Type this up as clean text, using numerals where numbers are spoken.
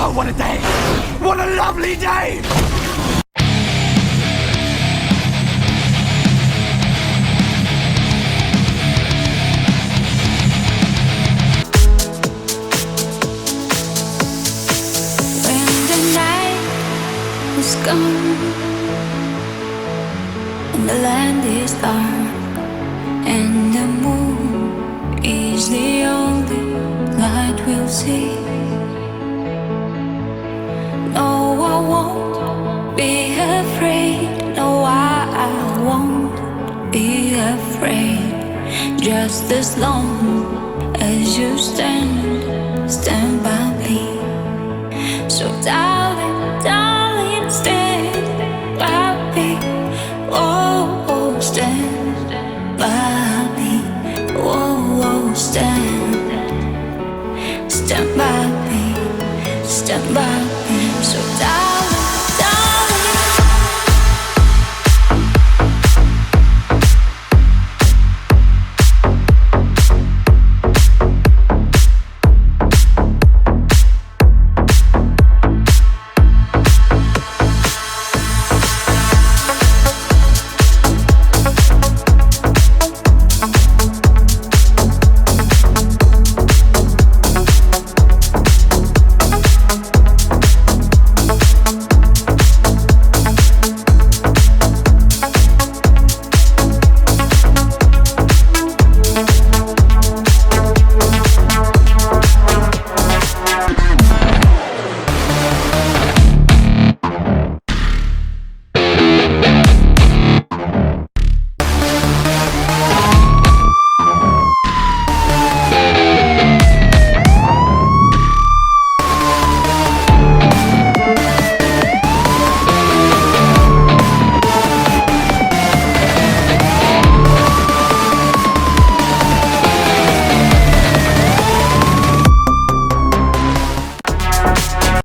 Oh, what a day! What a lovely day! When the night is gone and the land is dark and the moon is the only light we'll see. No, I won't be afraid. No, I won't be afraid. Just as long as you stand by me. So darling, darling, stand by me. Oh, oh, stand by me. Oh, oh, stand by me. Stand by me. So darling.